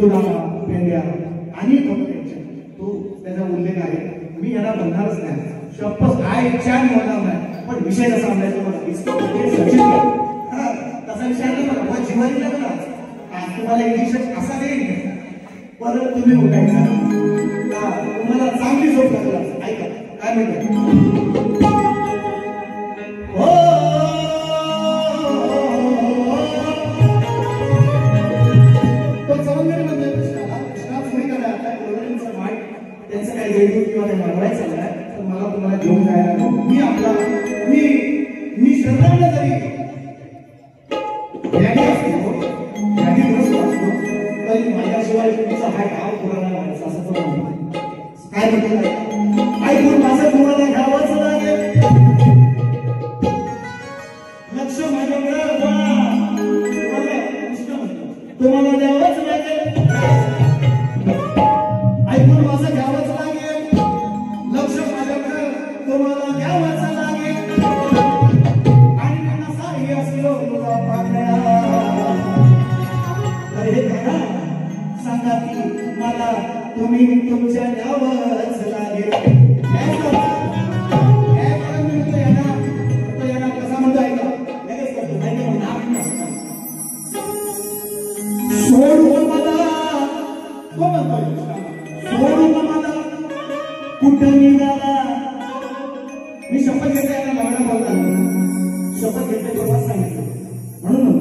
तुडाळा पेंड्या आणि तो त्याचा उल्लेख आहे. मी याला म्हणणारच नाही, शपथ काय छान होणार नाही, पण विषय कसा आणलायचा बघा. तसा विषय नाही बघा, मला जिवारी नाही बघा. आज तुम्हाला इंजेक्शन असा देईन परत तुम्ही उठायचा, तुम्हाला चांगली झोप लागेल. ऐका काय म्हणतात. त्यांचं काही वेळ किंवा काही मागवायचं चाललाय तर मला तुम्हाला घेऊन जायला मी आपला मी शरीराला जरी तरी माझ्याशिवाय तुमचा हा गाव पुराणा माणूस असं पण म्हणतो. काय म्हणतो ऐकून माझं तुम्हाला घ्यावंच लागेल. लक्ष माझ्याकडे तुम्हाला द्यावंच लागेल. ऐकून माझं घ्यावंच लागेल. लक्ष माझ्याकडे तुम्हाला द्यावंच लागेल. आणि नसाही असलो तुला पाकळा तर हे करा सांगा की मला तुम्ही तुमच्या द्यावंच लागेल. कसा म्हणतो ऐका लगेच करतो नाही सोडून मला तो म्हणतोय सोडून मला कुठं निघाला. मी शपथ घेतली याला लग्न बोलताना शपथ घेतली तेव्हा सांगितलं म्हणून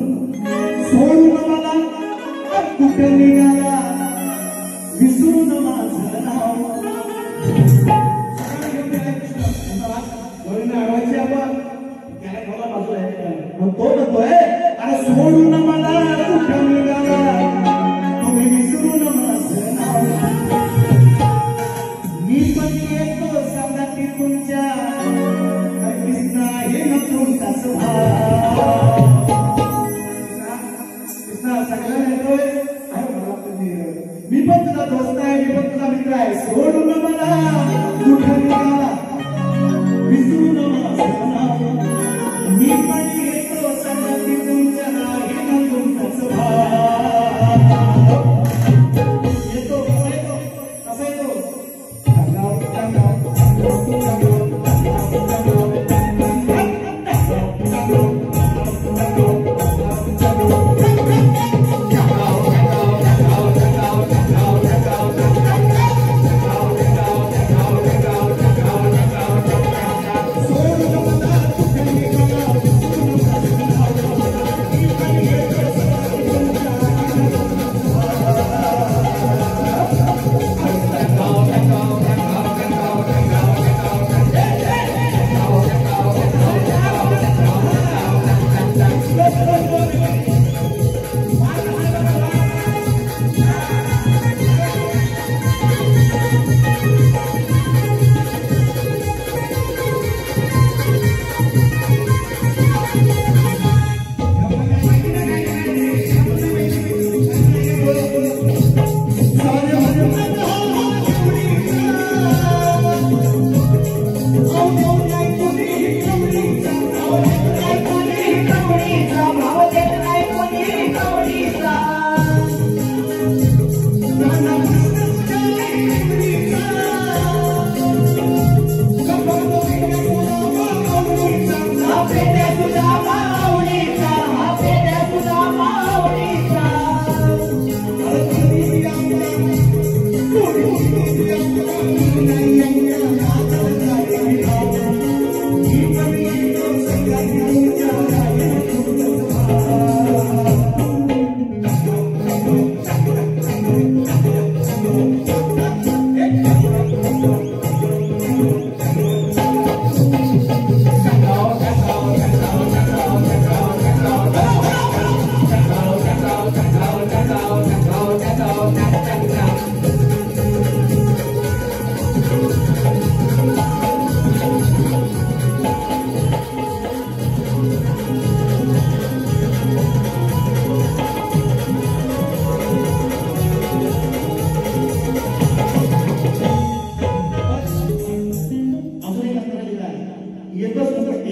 सोडून मला कुठं निघाला विसरून माझं नाव. अडवायची आपण त्याला मला बाजू आहे तो म्हणतोय अरे सोडून मला कुठं निघाला तुम्ही विसरून माझं नाव. मी पण येतो सांगा की तुमच्या कृष्णा हे न तुमचाच कृष्णा सगळ्यांना येतोय. मी पण तुझा दोस्त आहे, मी पण तुझा मित्र आहे. सोडून मला कुठं निघाला विसरून माझं नाव. मी पण येतो सांगा की तुमच्या हे न तुमचाच येतो. कसा येतो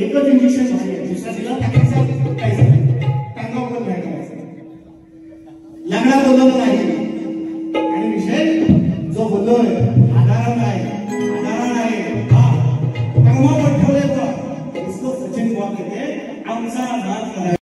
एकच इंजेक्शन दुसऱ्या टांगा पण नाही लग्नात बोलवलं नाही कंसाळा नाच करायचा.